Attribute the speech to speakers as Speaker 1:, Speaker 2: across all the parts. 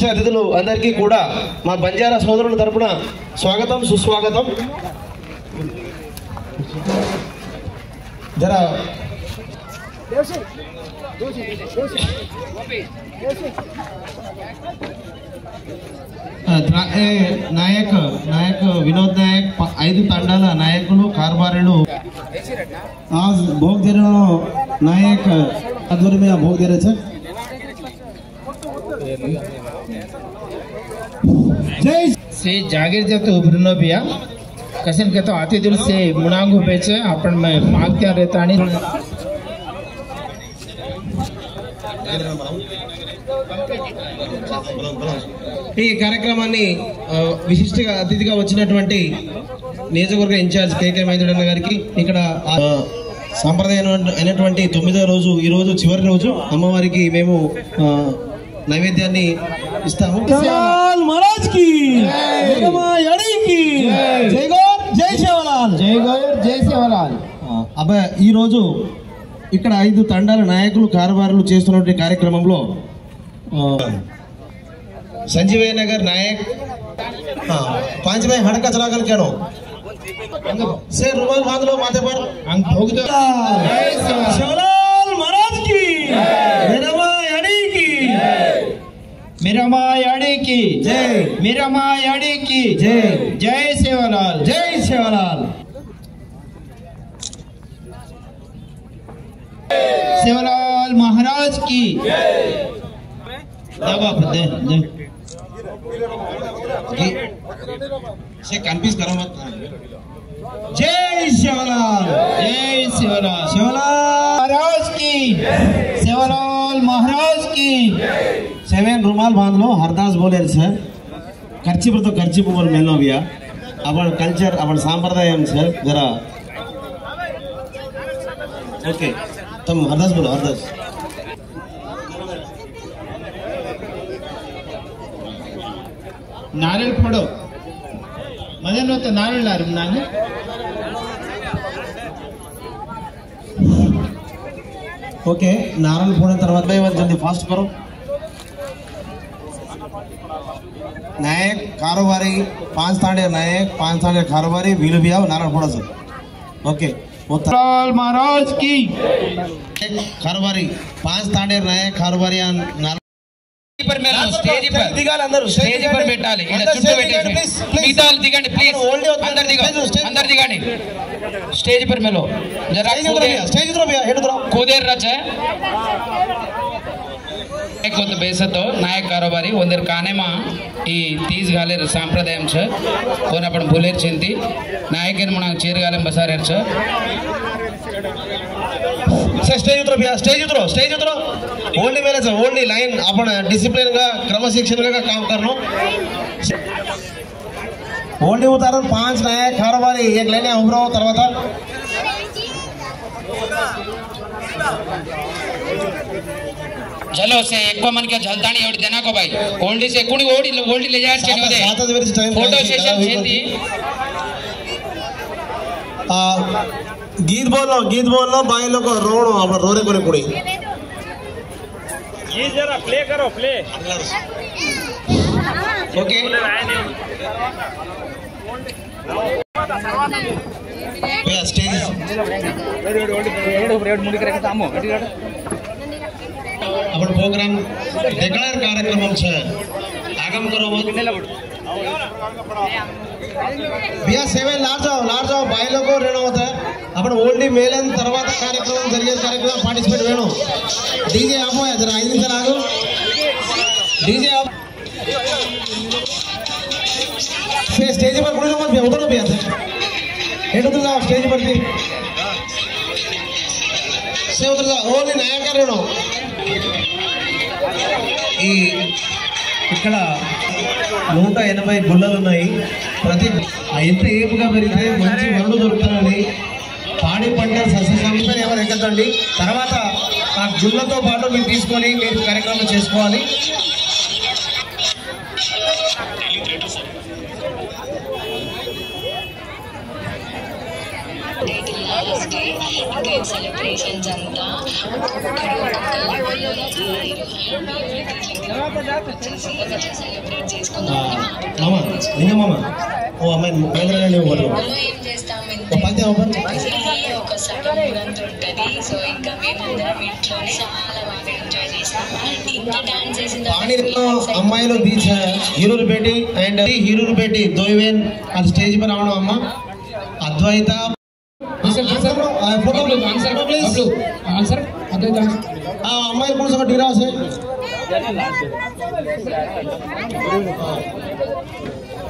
Speaker 1: విశిష్ట అతిథులు అందరికీ కూడా మా బంజారా సోదరుల తరపున స్వాగతం సుస్వాగతం. जरा నాయక్ వినోద్ నాయక్ 5 తండాల నాయకులు कारभारीలు आज भोग दे रहे हो नायक आध्वर्य में भोग दे रहे थे. जय
Speaker 2: श्री जागीर देतो उभरनो बिया कसन के तो आते दिल से मुनांगो बेचे अपन में पाक क्या रहता नहीं.
Speaker 1: ఈ కార్యక్రమాన్ని విశిష్టంగా అతిథిగా వచ్చినటువంటి నియోజకవర్గ ఇన్ఛార్జ్ కేకే మహేంద్రన్న గారికి ఇక్కడ సాంప్రదాయం అయినటువంటి 9వ రోజు ఈ రోజు చివరి రోజు అమ్మవారికి మేము నైవేద్యాన్ని ఇస్తాము.
Speaker 3: महाराज की जय गौर जय सेवालाल जय गौर जय सेवालाल.
Speaker 1: అబ్బాయి ఈ రోజు ఇక్కడ 5 తండాల నాయకులు कारभारीలు చేస్తున్నటువంటి కార్యక్రమంలో संजीव नगर नायक 5 भाई हड़का चला कर क्या से रुमाल बांध लो माथे पर
Speaker 2: अंग भोग दो.
Speaker 3: सेवालाल महाराज की मेरा मायाड़ी की
Speaker 2: मेरा मायाड़ी की
Speaker 3: जय
Speaker 2: मेरा मायाड़ी की
Speaker 3: जय
Speaker 2: जय सेवालाल
Speaker 3: जय सेवालाल.
Speaker 2: सेवालाल महाराज की
Speaker 1: दे से कन्फ्यूज करो मत.
Speaker 3: जय सेवालाल
Speaker 2: जय सेवालाल
Speaker 3: सेवालाल
Speaker 2: महाराज की सेवालाल महाराज की.
Speaker 1: 7 रुमाल बांध लो हरदास बोले सर खर्ची पर तो खर्ची पर मेलो भैया अपन कल्चर अपन सांप्रदाय सर जरा ओके तुम हरदास बोलो हरदास.
Speaker 2: नारियल फोड़ो मदन तो नारियल ला रूम नाने
Speaker 1: ओके नारियल फोड़ने तरह भाई जल्दी फास्ट करो. नायक कारोबारी 5 तांडे नायक 5 तांडे कारोबारी वील भी आओ नारियल फोड़ो सर. ओके
Speaker 2: सेवालाल महाराज की
Speaker 1: कारोबारी 5 तांडे नायक कारोबारी
Speaker 2: पर मेरा स्टेज पर
Speaker 1: దిగాలి అందరూ
Speaker 2: స్టేజ్ పర్ పెట్టాలి. ఇలా చుట్టూ పెట్టేసి మిగతా వాళ్ళు దిగండి ప్లీజ్. అందరు దిగండి అందరు దిగండి స్టేజ్ पर मेलो जरा
Speaker 1: स्टेज उतरो भैया हेड उतरो
Speaker 2: कूदेर रचे एक ಒಂದು ಬೇಸತ್ತು ನಾಯಕ ಕಾರೋಬಾರಿ ಒಂದರ ಕಾನೆಮ ಈ ತೀಸ್ ಗಾಲೆರ್ ಸಂಪ್ರದಾಯಂ छ कोन आपण बोलेर चिंती नायकन म्हणा चेर गालेम बसारेर छ.
Speaker 1: स्टेज उतरो भैया स्टेज उतरो ओनली मेरे से ओनली लाइन अपन डिसिप्लिन का क्रमशिक्षण का काम करनो. ओनली उतारो 5 नायक कारोबारी एक लाइन उभरो తర్వాత
Speaker 2: चलो से एक मन के झलताणी एवढी देना को भाई ओल्डी से कुणी ओल्डी ले जायचे होते फोटो सेशन छेंदी
Speaker 1: गीत बोलो भाई लोग रोणो अपन रोरे कोने कुड़ी
Speaker 4: ये जरा प्ले करो प्ले
Speaker 1: ओके भैया स्टेज अपन प्रोग्राम डिक्लेयर कार्यक्रम छे आगम करो मत भैया 7 लार जाओ भाई लोग को रेणो होता है अपन ओल्डी मेलन తర్వాత కార్యక్రమం జరిగే కార్యక్రమం పార్టిసిపేట్ వేణు डीजे आपो जरा 5 నిమిషాలు ఆగు डीजे आप स्टेज पर कुछ मत उधर भी आते हेड उधर जाओ स्टेज पर भी से उधर जाओ ओनली नायक रेणो ఈ ఇక్కడ 180 గుళ్ళలు ఉన్నాయి. ప్రతి ఎంత ఏపుగా పెరిగితే మంచి వరలు దొరుకుతారని పాడి పంట సస్యశామం ఎవరు ఎక్కడండి. తర్వాత ఆ గుళ్ళతో పాటు మీరు తీసుకొని మీరు కార్యక్రమం చేసుకోవాలి.
Speaker 4: క్రికెట్ సెలబ్రేషన్స్ అంతా సెలబ్రేట్ చేసుకుందాం. ఏం చేస్తాం ఒక సగం ఊరంతా ఉంటుంది. సో ఇంకా మేమందరం ఇంట్లో చాలా బాగా ఎంజాయ్ చేస్తాం. ఇంత డాన్స్ చేసిన
Speaker 1: అమ్మాయిలు హీరోలు పెట్టి అండ్ హీరోలు పెట్టి దోయివేన్ అది స్టేజ్ పై రావడం అమ్మ అద్వైత అమ్మాయి కూడా ఒక టీరా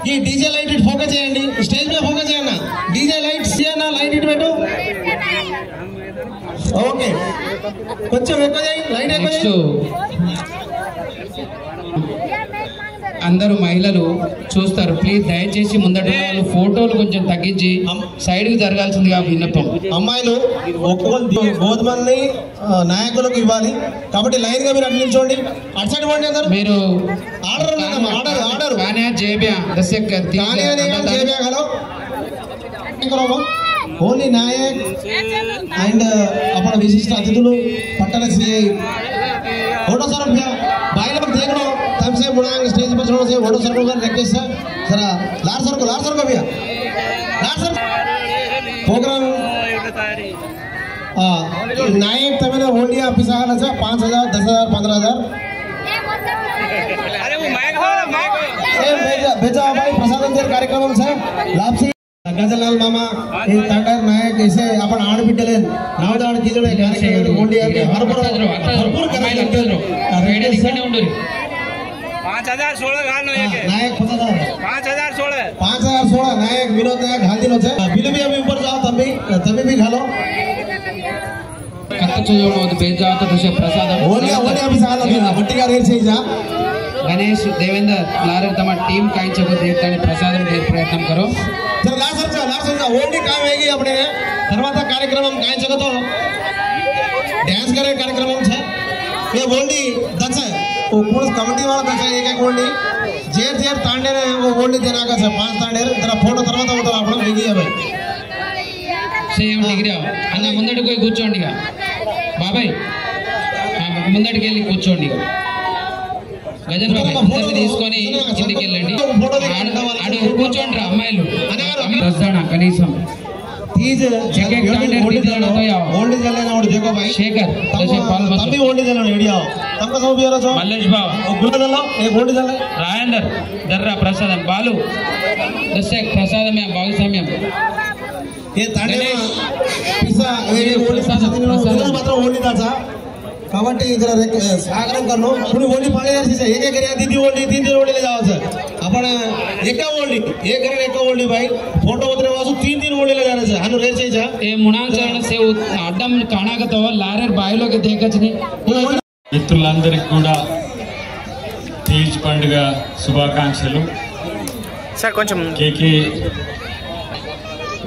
Speaker 1: ఈ డీజే లైట్ ఇటు ఫోకస్ చేయండి, స్టేజ్ మీద ఫోకస్ చేయండి. డీజే లైట్స్ చేయన్నా, లైట్ ఇటు పెట్టు. ఓకే కొంచెం ఎక్కువ చేయి, లైట్ ఎక్కువ చేయి.
Speaker 2: అందరూ మహిళలు చూస్తారు, ప్లీజ్ దయచేసి ముందట వాళ్ళు ఫోటోలు కొంచెం తగ్గించి సైడ్ కి జరగాల్సిందిగా విన్నపం.
Speaker 1: అమ్మాయిలు ఒక్కొక్క గోధుమల్ని నాయకులకు ఇవ్వాలి కాబట్టి లైన్ గా మీరు అటు నిల్చోండి, అటు సైడ్ పోండి. అందరూ మీరు ఓన్లీ నాయక్ అండ్ అప్పుడు విశిష్ట అతిథులు పట్టణ సిఐ फोटो सर भाई लोग देख लो तब से बुढ़ाएंगे स्टेज पर छोड़ो से फोटो सर को रिक्वेस्ट है जरा लार सर को भैया लार सर प्रोग्राम नायक तमें होल्डिया ऑफिस आला से 5000 10000 15000 अरे वो माइक भेजा भाई प्रसाद कार्यक्रम से लाभ से गजलाल मामा तंडर नायक ऐसे अपन आड़बिड्डले नवदाड़ कीजड़े कार्यक्रम होंडिया के भरपूर कार्यक्रम रेडी दिखने उंडरी
Speaker 5: 5016 घालनो एक
Speaker 1: नायक
Speaker 5: 5016
Speaker 1: नायक विनोद नायक घाल दिनो छे बिल भी अभी ऊपर जाओ तभी भी घालो
Speaker 2: कत्त चोजोड बेज जाओ तो तसे प्रसाद
Speaker 1: ओलिया अभी साला गट्टिगा रेर చేయిजा
Speaker 2: गणेश देवेंद्र लारे तमा टीम कायचको देतानी प्रसाद देर प्रयत्न करो.
Speaker 1: चलो लास्ट समझा ओनली काम है अपने తర్వాత కార్యక్రమం కాయించగతో డాన్స్ करे कार्यक्रम છે ये ओनली दस है वो पूरा कमिटी वाला दस है एक ओनली जेर तांडे ने वो ओनली देना का है 5 तांडे जरा फोटो తర్వాత అవుతాం आपण वेगी है
Speaker 2: సేమ్ డిగ్రీ అన్న ముందటికి పోయి కూర్చోండి ఇక బాబాయ్ ముందటికి వెళ్ళి కూర్చోండి ఇక గజన్ బాబాయ్ తీసుకొని ఇంటికి వెళ్ళండి అడుగు కూర్చోండి రా అమ్మాయిలు కనీసం
Speaker 1: तीज ओल्ड जले ना देखो भाई
Speaker 2: शेखर
Speaker 1: तभी ओल्ड जले एडिया तमका सब बियारो छो
Speaker 2: मल्लेश बाबा
Speaker 1: गुला जला एक ओल्ड जले
Speaker 2: राजेंद्र दर्रा प्रसाद बालू दसे प्रसाद में बालू साम्यम
Speaker 1: ये तांडे पिसा ये ओल्ड प्रसाद मात्र ओल्ड दाचा కాబట్టి जरा सागरम करनो पूरी ओल्डी पाले से एक एक करिया दीदी ओल्डी तीन दिन ओल्डी ले जाओ से अपन एक ओल्डी एक करे एक ओल्डी भाई फोटो उतरे वासु तीन दिन ओल्डी ले जाने से हनु रे से जा
Speaker 2: ए मुनाचरण से అడ్డం కాణాకతో లారర్ బాయిలోకి దేకచ్ని
Speaker 6: మిత్రులందరికీ కూడా తీజ్ పండుగ శుభాకాంక్షలు.
Speaker 5: సార్ కొంచెం
Speaker 6: కేకే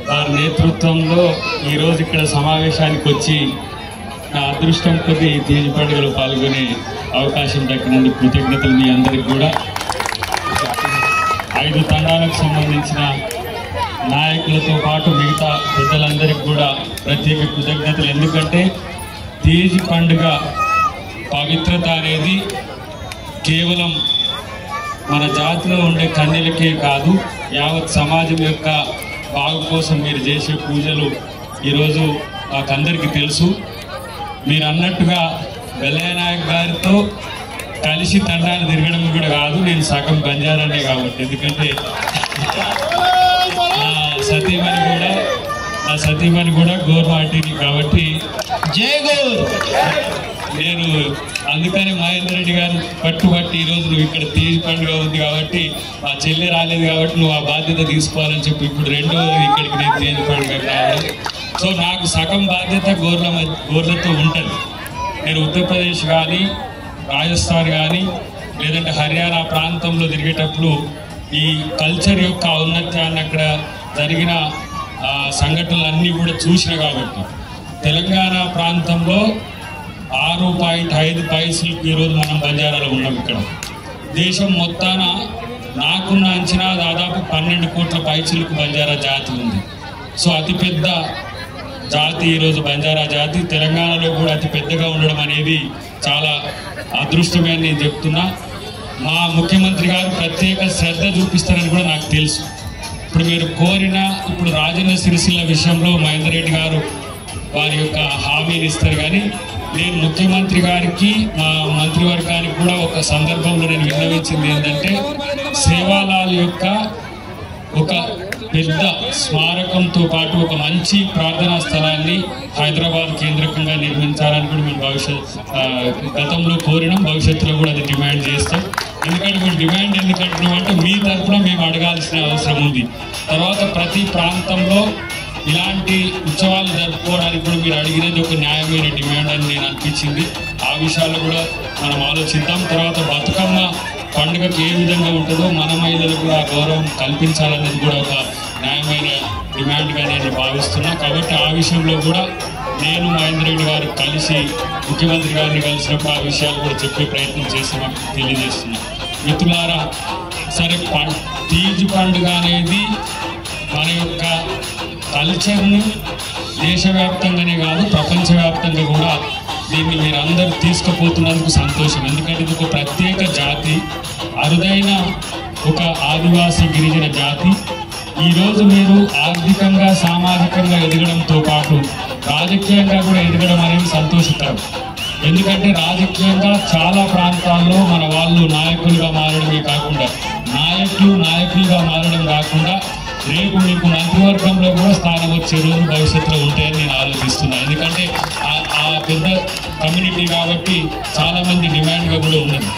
Speaker 6: వారి నేతృత్వంలో ఈరోజు ఇక్కడ సమావేశానికి వచ్చి నా అదృష్టం కొద్దీ తీజ్ పండుగలో పాల్గొనే అవకాశం దక్కినందుకు కృతజ్ఞతలు మీ అందరికీ కూడా. 5 తండాలకు సంబంధించిన నాయకులతో పాటు మిగతా పెద్దలందరికీ కూడా ప్రత్యేక కృతజ్ఞతలు. ఎందుకంటే తీజ్ పండుగ పవిత్రత అనేది కేవలం మన జాతిలో ఉండే కన్యలకే కాదు, యావత్ సమాజం యొక్క బాగు కోసం మీరు చేసే పూజలు ఈరోజు మాకందరికీ తెలుసు. మీరు అన్నట్టుగా వెల్లయ్య నాయక్ గారితో కలిసి తండాలు తిరగడం కూడా కాదు, నేను సగం బంజారానే కాబట్టి. ఎందుకంటే నా సతీమణి కూడా గోర్మాటిని కాబట్టి
Speaker 1: జై గోర్
Speaker 6: నేను అందుకని మహేందర్ రెడ్డి గారు పట్టుబట్టి ఈరోజు నువ్వు ఇక్కడ తీజ్ పండుగ ఉంది కాబట్టి మా చెల్లి రాలేదు కాబట్టి నువ్వు ఆ బాధ్యత తీసుకోవాలని చెప్పి ఇప్పుడు రెండోది ఇక్కడికి నేను తీజ్ పండుగ రావాలి. సో నాకు సగం బాధ్యత గోర్లతో ఉంటుంది. నేను ఉత్తరప్రదేశ్ కానీ రాజస్థాన్ కానీ లేదంటే హర్యానా ప్రాంతంలో తిరిగేటప్పుడు ఈ కల్చర్ యొక్క ఔన్నత్యాన్ని అక్కడ జరిగిన సంఘటనలన్నీ కూడా చూసిన కాబట్టి తెలంగాణ ప్రాంతంలో 6.5 పైసలకు ఈరోజు మనం బంజారాలో ఉన్నాం. ఇక్కడ దేశం మొత్తాన నాకున్న అంచనా దాదాపు 12 కోట్ల పైసలకు బంజారా జాతి ఉంది. సో అతిపెద్ద జాతి ఈరోజు బంజారా జాతి తెలంగాణలో కూడా అతి పెద్దగా ఉండడం అనేది చాలా అదృష్టమే అని నేను చెప్తున్నా. మా ముఖ్యమంత్రి గారు ప్రత్యేక శ్రద్ధ చూపిస్తారని కూడా నాకు తెలుసు. ఇప్పుడు మీరు కోరిన ఇప్పుడు రాజన్న సిరిసిల్ల విషయంలో మహేందర్ రెడ్డి గారు వారి యొక్క హామీని ఇస్తారు. కానీ నేను ముఖ్యమంత్రి గారికి మా మంత్రివర్గానికి కూడా ఒక సందర్భంలో నేను విన్నవించింది ఏంటంటే సేవాలాల్ యొక్క ఒక పెద్ద స్మారకంతో పాటు ఒక మంచి ప్రార్థనా స్థలాన్ని హైదరాబాద్ కేంద్రకంగా నిర్మించాలని కూడా మేము గతంలో కోరినాం, భవిష్యత్తులో కూడా అది డిమాండ్ చేస్తాం. ఎందుకంటే మేము డిమాండ్ ఎందుకంటున్నాం అంటే మీ తరఫున మేము అడగాల్సిన అవసరం ఉంది. తర్వాత ప్రతి ప్రాంతంలో ఇలాంటి ఉత్సవాలు జరుపుకోవడానికి కూడా మీరు అడిగినది ఒక న్యాయమైన డిమాండ్ అని నేను అనిపించింది. ఆ విషయాలు కూడా మనం ఆలోచిద్దాం. తర్వాత బతుకమ్మ పండుగకి ఏ విధంగా ఉంటుందో మన మహిళలకు కూడా ఆ గౌరవం కల్పించాలనేది కూడా ఒక న్యాయమైన డిమాండ్గా నేను భావిస్తున్నా. కాబట్టి ఆ విషయంలో కూడా నేను మహేందర్ రెడ్డి గారు కలిసి ముఖ్యమంత్రి గారిని కలిసినప్పుడు ఆ విషయాలు కూడా చెప్పే ప్రయత్నం చేస్తామని తెలియజేస్తున్నాం. మిత్రులారా, సరే తీజ్ పండుగ అనేది మన యొక్క కల్చర్ను దేశవ్యాప్తంగానే కాదు ప్రపంచవ్యాప్తంగా కూడా దీన్ని మీరందరూ తీసుకుపోతున్నందుకు సంతోషం. ఎందుకంటే ఇది ఒక ప్రత్యేక జాతి, అరుదైన ఒక ఆదివాసీ గిరిజన జాతి. ఈరోజు మీరు ఆర్థికంగా సామాజికంగా ఎదగడంతో పాటు రాజకీయంగా కూడా ఎదగడం అనేది సంతోషకరం. ఎందుకంటే రాజకీయంగా చాలా ప్రాంతాల్లో మన వాళ్ళు నాయకులుగా మారడమే కాకుండా నాయకులుగా మారడం కాకుండా రేపు మీకు మంత్రివర్గంలో కూడా స్థానం వచ్చే రోజు భవిష్యత్తులో ఉంటాయని నేను ఆలోచిస్తున్నాను. ఎందుకంటే ఆ పెద్ద కమ్యూనిటీ కాబట్టి చాలామంది డిమాండ్గా కూడా ఉన్నది.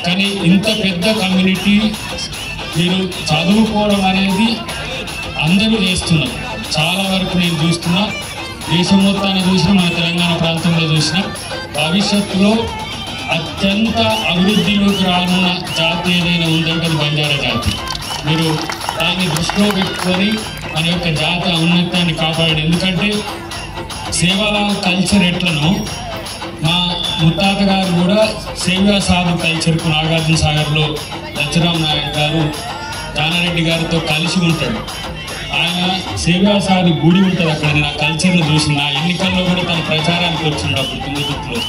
Speaker 6: కానీ ఇంత పెద్ద కమ్యూనిటీ మీరు చదువుకోవడం అనేది అందరూ చేస్తున్నారు. చాలా వరకు నేను చూస్తున్నా, దేశం మొత్తాన్ని చూసినా, మన తెలంగాణ ప్రాంతంలో చూసినా భవిష్యత్తులో అత్యంత అభివృద్ధిలోకి రానున్న జాతి ఏదైనా ఉందంటే అది బంజారా జాతి. మీరు దాన్ని దృష్టిలో పెట్టుకొని మన యొక్క జాతి ఔన్నత్యాన్ని కాపాడండి. ఎందుకంటే సేవాలాల్ కల్చర్ ఎట్లనో మా ముత్తాత గారు కూడా సేవా సాధు కల్చర్కు నాగార్జున సాగర్లో లచ్చరామ్ నాయక్ గారు జానారెడ్డి గారితో కలిసి ఉంటాడు. ఆయన సేవా సాధు గుడి ఉంటుంది అక్కడ. నేను ఆ కల్చర్ను చూసి నా ఎన్నికల్లో కూడా తన ప్రచారానికి వచ్చిండు అప్పుడు తుంగతుర్తిలో.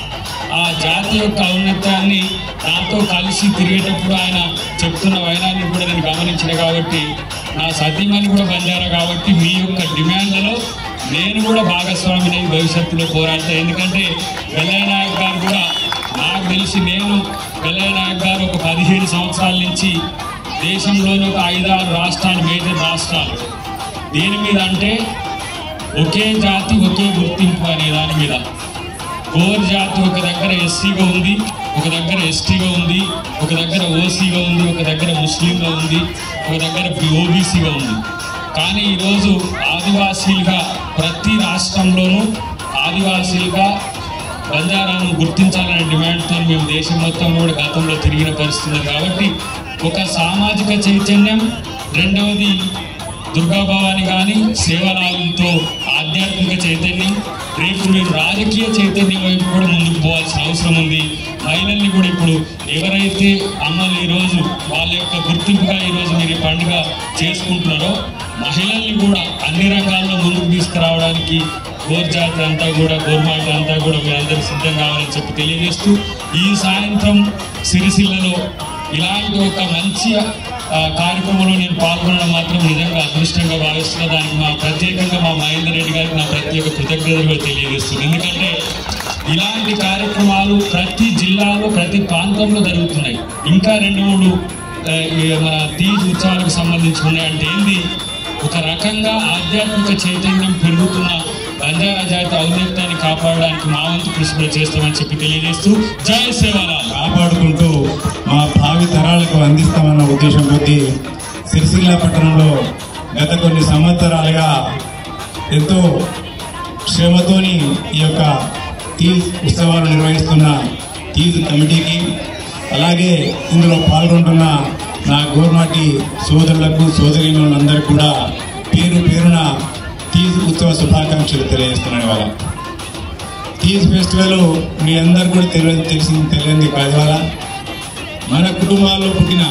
Speaker 6: ఆ జాతి యొక్క ఔన్నత్యాన్ని నాతో కలిసి తిరిగేటప్పుడు ఆయన చెప్తున్న వైనాన్ని కూడా నేను గమనించిన కాబట్టి నా సతీమణి కూడా బంజారా కాబట్టి మీ యొక్క డిమాండ్లలో నేను కూడా భాగస్వామిని భవిష్యత్తులో పోరాడతాను. ఎందుకంటే వెల్లయ్య నాయక్ గారు కూడా నాకు తెలిసి వెల్లయ్య నాయక్ గారు ఒక 17 సంవత్సరాల నుంచి దేశంలోని ఒక 5-6 రాష్ట్రాలు, మేజర్ రాష్ట్రాలు దేని మీద అంటే ఒకే జాతి ఒకే గుర్తింపు అనే దాని మీద. గోర్ జాతి ఒక దగ్గర ఎస్సీగా ఉంది, ఒక దగ్గర ఎస్టీగా ఉంది, ఒక దగ్గర ఓసీగా ఉంది, ఒక దగ్గర ముస్లింగా ఉంది, ఒక దగ్గర ఓబీసీగా ఉంది. కానీ ఈరోజు ఆదివాసీలుగా ప్రతి రాష్ట్రంలోనూ ఆదివాసీలుగా బంజారాను గుర్తించాలనే డిమాండ్తో మేము దేశం మొత్తం కూడా గతంలో తిరిగిన పరిస్థితులు. కాబట్టి ఒక సామాజిక చైతన్యం, రెండవది దుర్గాభవాని కానీ సేవలాలతో ఆధ్యాత్మిక చైతన్యం, రేపు మీరు రాజకీయ చైతన్యం వైపు కూడా ముందుకు పోవాల్సిన అవసరం ఉంది. మహిళల్ని కూడా ఇప్పుడు ఎవరైతే అమ్మలు ఈరోజు వాళ్ళ యొక్క గుర్తింపుగా ఈరోజు మీరు ఈ పండుగ చేసుకుంటున్నారో మహిళల్ని కూడా అన్ని రంగాల్లో ముందుకు తీసుకురావడానికి గోర్ జాతి అంతా కూడా గోర్మాట అంతా కూడా మీరందరూ సిద్ధం కావాలని చెప్పి తెలియజేస్తూ ఈ సాయంత్రం సిరిసిల్లలో ఇలాంటి ఒక మంచి కార్యక్రమంలో నేను పాల్గొనడం మాత్రం నిజంగా అదృష్టంగా భావిస్తున్నా. దానికి ప్రత్యేకంగా మా మహేందర్ రెడ్డి గారికి నా ప్రత్యేక కృతజ్ఞతలు తెలియజేస్తుంది. ఎందుకంటే ఇలాంటి కార్యక్రమాలు ప్రతి జిల్లాలో ప్రతి ప్రాంతంలో జరుగుతున్నాయి. ఇంకా 2-3 మన తీజ్ ఉత్సవాలకు సంబంధించి ఉన్నాయంటే ఏంది, ఒక రకంగా ఆధ్యాత్మిక చైతన్యం పెరుగుతున్న బంజారా జాతి ఔన్నత్యాన్ని కాపాడడానికి మా వంతు కృషి కూడా చేస్తామని చెప్పి తెలియజేస్తూ జై సేవాలాల్.
Speaker 7: కాపాడుకుంటూ మా భావి తరాలకు అందిస్తామన్న ఉద్దేశం కొద్దీ సిరిసిల్ల పట్టణంలో గత కొన్ని సంవత్సరాలుగా ఎంతో శ్రమతోని ఈ యొక్క తీజ్ ఉత్సవాలు నిర్వహిస్తున్న తీజ్ కమిటీకి, అలాగే ఇందులో పాల్గొంటున్న నా గోర్మాటి సోదరులకు సోదరీమణులందరికీ కూడా పేరు పేరున తీజ్ ఉత్సవ శుభాకాంక్షలు తెలియజేస్తున్నాను. ఇవాళ తీజ్ ఫెస్టివల్ మీ అందరు కూడా తెలియంది కాదు. ఇవాళ మన కుటుంబాల్లో పుట్టిన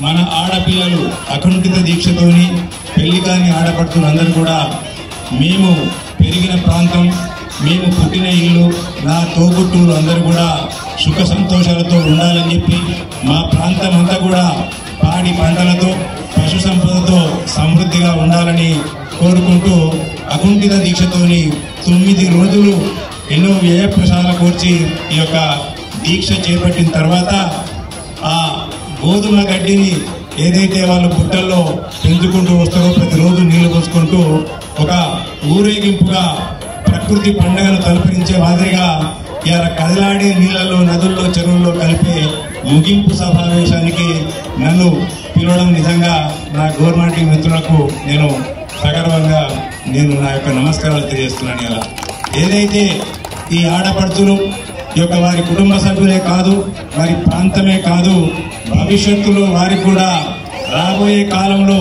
Speaker 7: మన ఆడపిల్లలు అకుంఠిత దీక్షతోని పెళ్లి కాని ఆడపడుతులందరూ కూడా మేము పెరిగిన ప్రాంతం, మేము పుట్టిన ఇల్లు, నా తోబుట్టువులు అందరూ కూడా సుఖ సంతోషాలతో ఉండాలని చెప్పి మా ప్రాంతం అంతా కూడా పాడి పంటలతో పశు సంపదతో సమృద్ధిగా ఉండాలని కోరుకుంటూ అకుంఠిత దీక్షతోని 9 రోజులు ఎన్నో వ్యయ ప్రసాదాలు కోర్చి ఈ యొక్క దీక్ష చేపట్టిన తర్వాత ఆ గోధుమ గడ్డిని ఏదైతే వాళ్ళు బుట్టల్లో పెంచుకుంటూ వస్తారో ప్రతిరోజు నీళ్లు పోసుకుంటూ ఒక ఊరేగింపుగా ప్రకృతి పండుగను తలపించే మాదిరిగా ఇలా కదలాడే నీళ్లలో, నదుల్లో, చెరువుల్లో కలిపే ముగింపు సమావేశానికి నన్ను పిలవడం నిజంగా నా గవర్నమెంట్ మిత్రులకు నేను సగర్వంగా నా యొక్క నమస్కారాలు తెలియజేస్తున్నాను. ఇలా ఏదైతే ఈ ఆడపడుచులు ఈ యొక్క వారి కుటుంబ సభ్యులే కాదు, వారి ప్రాంతమే కాదు, భవిష్యత్తులో వారికి కూడా రాబోయే కాలంలో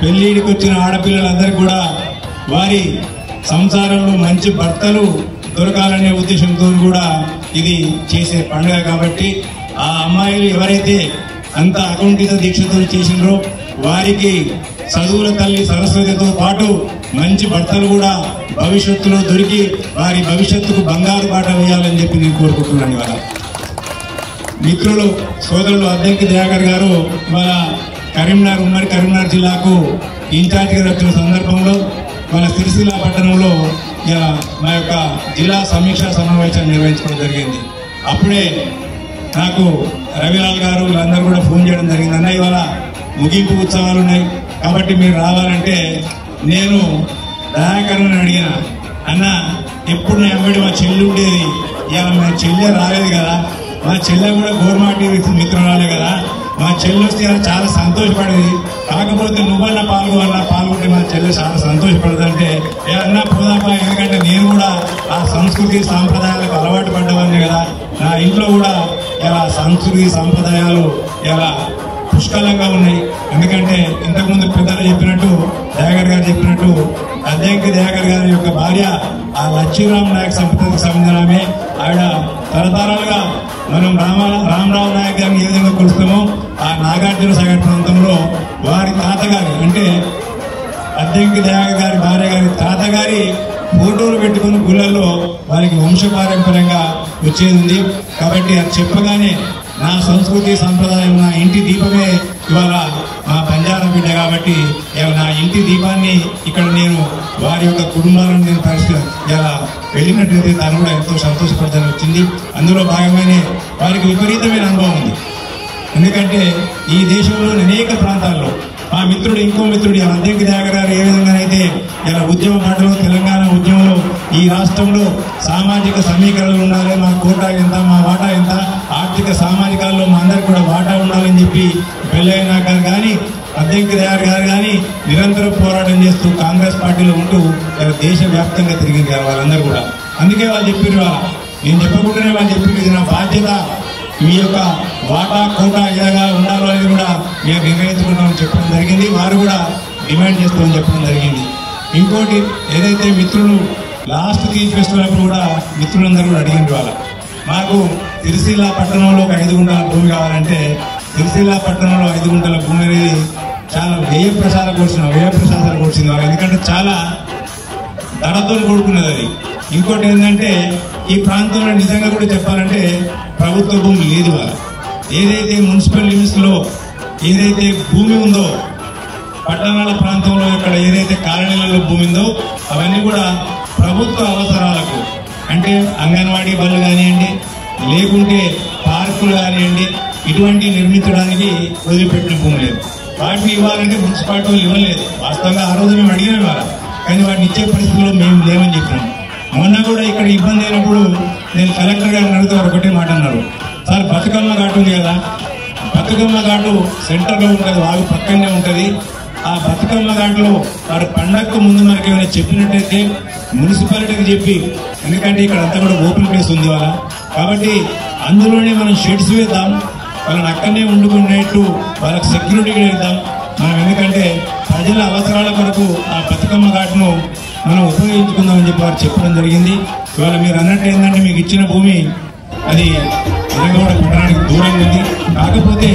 Speaker 7: పెళ్లిడికి వచ్చిన ఆడపిల్లలందరికీ కూడా వారి సంసారంలో మంచి భర్తలు దొరకాలనే ఉద్దేశంతో కూడా ఇది చేసే పండుగ కాబట్టి ఆ అమ్మాయిలు ఎవరైతే అంత అకుంఠిత దీక్షతో చేసినారో వారికి చదువుల తల్లి సరస్వతితో పాటు మంచి భర్తలు కూడా భవిష్యత్తులో దొరికి వారి భవిష్యత్తుకు బంగారు బాట వేయాలని చెప్పి నేను కోరుకుంటున్నాను. ఇవాళ మిత్రులు సోదరులు అద్దంకి దయాకర్ గారు మన కరీంనగర్, ఉమ్మడి కరీంనగర్ జిల్లాకు ఇన్ఛార్జిగా వచ్చిన సందర్భంలో మన సిరిసిల్ల పట్టణంలో మా యొక్క జిల్లా సమీక్షా సమావేశాన్ని నిర్వహించుకోవడం జరిగింది. అప్పుడే నాకు రవిలాల్ గారు వీళ్ళందరూ కూడా ఫోన్ చేయడం జరిగింది. అన్న ఇవాళ ముగింపు ఉత్సవాలు ఉన్నాయి కాబట్టి మీరు రావాలంటే నేను దయాకర్ని అడిగిన, అన్న ఎప్పుడు నా వెంబడి మా చెల్లి ఉండేది, ఇవాళ మా చెల్లె రాలేదు కదా, మా చెల్లె కూడా గవర్నమెంట్ మిత్రురాలే కదా, మా చెల్లి వస్తే చాలా సంతోషపడేది, కాకపోతే నువ్వన్నా పాల్గొంటే మా చెల్లె చాలా సంతోషపడదంటే ఏమన్నా పోదాపా, ఎందుకంటే నేను కూడా ఆ సంస్కృతి సాంప్రదాయాలకు అలవాటు పడ్డవాడిని కదా, నా ఇంట్లో కూడా ఇలా సంస్కృతి సాంప్రదాయాలు ఇలా పుష్కలంగా ఉన్నాయి. ఎందుకంటే ఇంతకుముందు పెద్దలు చెప్పినట్టు, దయాకర్ గారు చెప్పినట్టు అద్దంకి దయాకర్ గారి యొక్క భార్య ఆ లక్ష్మీరామ్ నాయక్ సంపదకు సంబంధమే. ఆవిడ తరతరాలుగా మనం రామరావు నాయక్ గారిని ఏ విధంగా కొలుస్తామో ఆ నాగార్జున సాగర్ ప్రాంతంలో వారి తాతగారి అంటే అద్దంకి దయాకర్ గారి భార్య గారి తాతగారి ఫోటోలు పెట్టుకుని గుళ్ళల్లో వారికి వంశపారంపర్యంగా వచ్చేది ఉంది. కాబట్టి అది చెప్పగానే నా సంస్కృతి సంప్రదాయం, నా ఇంటి దీపమే ఇవాళ మా బంజారా బిడ్డ కాబట్టి నా ఇంటి దీపాన్ని ఇక్కడ నేను వారి యొక్క కుటుంబాలను నేను ఇలా వెళ్ళినట్లయితే తను కూడా ఎంతో సంతోషపడతాను వచ్చింది. అందులో భాగంగానే వారికి విపరీతమైన అనుభవం ఉంది. ఎందుకంటే ఈ దేశంలోని అనేక ప్రాంతాల్లో మా మిత్రుడు ఇంకో మిత్రుడు అద్దంకి దయాకర్ గారు ఏ విధంగానైతే ఇలా ఉద్యమ పాటలో తెలంగాణ ఉద్యమంలో ఈ రాష్ట్రంలో సామాజిక సమీకరణలు ఉండాలి, మా కోటా ఎంత, మా వాటా ఎంత, ఆర్థిక సామాజికాల్లో మా అందరికి కూడా వాటా ఉండాలని చెప్పి పెళ్ళయ్య గారు కానీ అద్దంకి దయాకర్ గారు కానీ నిరంతరం పోరాటం చేస్తూ కాంగ్రెస్ పార్టీలో ఉంటూ దేశవ్యాప్తంగా తిరిగింది వాళ్ళందరూ కూడా. అందుకే వాళ్ళు చెప్పారు, నేను చెప్పకుండానే వాళ్ళు చెప్పింది, ఇది నా బాధ్యత, మీ యొక్క వాటా కోటా ఎలాగా ఉండాలో అనేది కూడా మేము నిర్ణయించుకుంటామని చెప్పడం జరిగింది. వారు కూడా డిమాండ్ చేస్తామని చెప్పడం జరిగింది. ఇంకోటి ఏదైతే మిత్రులు లాస్ట్ తీజ్ ఫెస్టివల్ అప్పుడు కూడా మిత్రులందరూ కూడా అడిగింది, వాళ్ళ మాకు సిరిసిల్ల పట్టణంలో ఒక 5 గుంటల భూమి కావాలంటే సిరిసిల్ల పట్టణంలో 5 గుంటల భూమి అనేది చాలా వ్యయ ప్రసాదాలు కూర్చుంది వాళ్ళు. ఎందుకంటే చాలా ధరతో కూడుకున్నది అది. ఇంకోటి ఏంటంటే ఈ ప్రాంతంలో నిజంగా కూడా చెప్పాలంటే ప్రభుత్వ భూమి లేదు. వాళ్ళ ఏదైతే మున్సిపల్ లిమిట్స్ లో ఏదైతే భూమి ఉందో పట్టణాల ప్రాంతంలో ఇక్కడ ఏదైతే కాలనీలలో భూమి ఉందో అవన్నీ కూడా ప్రభుత్వ అవసరాలకు అంటే అంగన్వాడీ బళ్ళు కానివ్వండి, లేకుంటే పార్కులు కానివ్వండి, ఇటువంటి నిర్మించడానికి వదిలిపెట్టిన భూమి లేదు. వాటిని ఇవ్వాలంటే మున్సిపాలిటీ వాళ్ళు ఇవ్వలేదు. వాస్తవంగా ఆ రోజు మేము అడిగినాం వాళ్ళ, కానీ వాటిని ఇచ్చే పరిస్థితుల్లో మేము లేవని చెప్పినాం. మొన్న కూడా ఇక్కడ ఇబ్బంది అయినప్పుడు నేను కలెక్టర్ గారిని అడిగితే ఒకటే మాట అన్నారు, సార్ బతుకమ్మ ఘాటు ఉంది కదా, బతుకమ్మ ఘాటు సెంటర్లో ఉంటుంది, వాగు పక్కనే ఉంటుంది, ఆ బతుకమ్మ ఘాట్లో వారు పండగకు ముందు మనకి ఏమైనా చెప్పినట్టయితే మున్సిపాలిటీకి చెప్పి, ఎందుకంటే ఇక్కడ అంతా కూడా ఓపెన్ ప్లేస్ ఉంది వాళ్ళ, కాబట్టి అందులోనే మనం షెడ్స్ వేద్దాం, వాళ్ళని అక్కడనే వండుకునేట్టు వాళ్ళకి సెక్యూరిటీ ఇద్దాం మనం. ఎందుకంటే ప్రజల అవసరాల కొరకు ఆ బతుకమ్మ ఘాట్ను మనం ఉపయోగించుకుందామని చెప్పి వారు చెప్పడం జరిగింది. ఇవాళ మీరు అన్నట్టు ఏంటంటే మీకు ఇచ్చిన భూమి అది నిజంగా పట్టణానికి దూరంగా ఉంది, కాకపోతే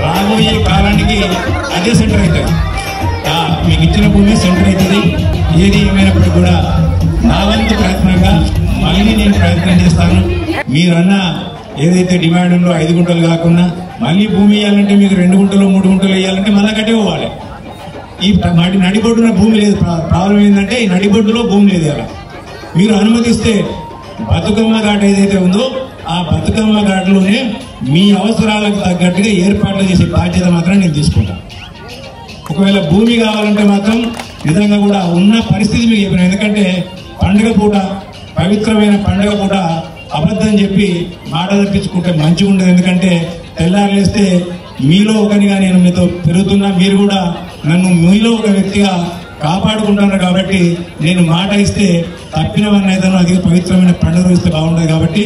Speaker 7: రాబోయే కాలానికి అదే సెంటర్ అవుతుంది. మీకు ఇచ్చిన భూమి సెంటర్ అవుతుంది. ఏది ఏమైనప్పటికీ కూడా నా వంతు ప్రయత్నంగా మళ్ళీ నేను ప్రయత్నం చేస్తాను. మీరన్న ఏదైతే డిమాండ్ ఉందో 5 గుంటలు కాకుండా మళ్ళీ భూమి ఇవ్వాలంటే మీకు 2 గుంటలు 3 గుంటలు ఇవ్వాలంటే మళ్ళా కట్టే పోవాలి. ఈ నడిబొడ్డున భూమి లేదు. ప్రాబ్లం ఏంటంటే ఈ నడిబొడ్డులో భూమి లేదు. అలా మీరు అనుమతిస్తే బతుకమ్మ ఘాట్ ఏదైతే ఉందో ఆ బతుకమ్మ ఘాట్లోనే మీ అవసరాలకు తగ్గట్టుగా ఏర్పాట్లు చేసే బాధ్యత మాత్రం నేను తీసుకుంటాను. ఒకవేళ భూమి కావాలంటే మాత్రం నిజంగా కూడా ఉన్న పరిస్థితి మీకు చెప్పిన. ఎందుకంటే పండుగ పూట, పవిత్రమైన పండుగ పూట అబద్ధం చెప్పి మాట తప్పించుకుంటే మంచిగా ఉండదు. ఎందుకంటే తెల్లారులేస్తే మీలో ఒకనిగా నేను మీతో పెరుగుతున్నా, మీరు కూడా నన్ను మీలో ఒక వ్యక్తిగా కాపాడుకుంటున్నారు. కాబట్టి నేను మాట ఇస్తే తప్పినవన్నీ అయితే అది పవిత్రమైన పండుగ ఇస్తే బాగుంటుంది. కాబట్టి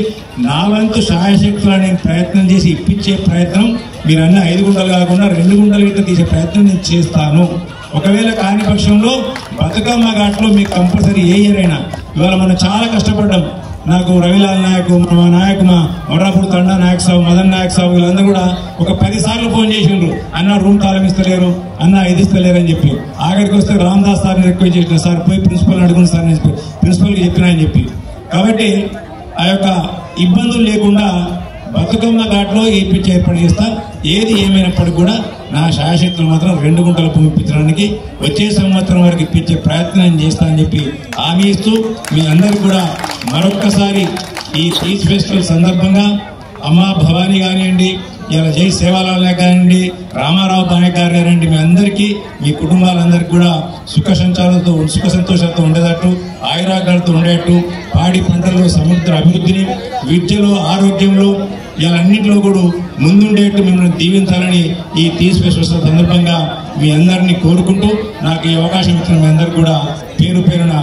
Speaker 7: నా వంతు శాయశక్తులు నేను ప్రయత్నం చేసి ఇప్పించే ప్రయత్నం, మీరు అన్న 5 గుంటలు కాకుండా 2 గుంటలు ఇట్లా తీసే ప్రయత్నం నేను చేస్తాను. ఒకవేళ కాని పక్షంలో బతుకమ్మ ఘాట్లో మీకు కంపల్సరీ ఏ ఇయర్ అయినా, ఇవాళ మనం చాలా కష్టపడ్డాం. నాకు రవిలాల్ నాయక్, మా నాయక్, మా మొర్రాపూర్ తండా నాయక్ సాబు, మదన్ నాయక్ సాబు వీళ్ళందరూ కూడా ఒక 10 సార్లు ఫోన్ చేసిండ్రు. అన్న రూమ్ తాళం ఇస్తలేరు, అన్న ఇది ఇస్తలేరు అని చెప్పి. ఆఖరికి వస్తే రామదాస్ సార్ని రిక్వెస్ట్ చేసిన, సార్ పోయి ప్రిన్సిపల్ అడుగుని సార్ అని ప్రిన్సిపల్కి చెప్పినా అని చెప్పి. కాబట్టి ఆ యొక్క ఇబ్బందులు లేకుండా బతుకమ్మ ఘాట్లో ఇప్పించే ఏర్పాటు చేస్తా. ఏది ఏమైనప్పటికీ కూడా నా శాయశక్తులు మాత్రం 2 గుంటలు పంపించడానికి వచ్చే సంవత్సరం వరకు ఇప్పించే ప్రయత్నం చేస్తా అని చెప్పి హామీ ఇస్తూ, మీ అందరికీ కూడా మరొక్కసారి ఈ తీజ్ ఫెస్టివల్ సందర్భంగా అమ్మ భవానీ కానివ్వండి, ఇలా జై సేవాలాల్ నాయక్ కానివ్వండి, రామారావు నాయక్ గారు కానివ్వండి, మీ అందరికీ, మీ కుటుంబాలందరికీ కూడా సుఖ సంతోషాలతో ఉండేటట్టు, ఆయురాగ్యాలతో ఉండేటట్టు, పాడి పంటల్లో సముద్ర అభివృద్ధిని, విద్యలో, ఆరోగ్యంలో ఇలా అన్నింటిలో కూడా ముందుండేట్టు మిమ్మల్ని దీవించాలని ఈ తీజ్ ఫెస్టివల్ సందర్భంగా మీ అందరినీ కోరుకుంటూ, నాకు ఈ అవకాశం ఇచ్చిన మీ అందరికీ కూడా పేరు పేరున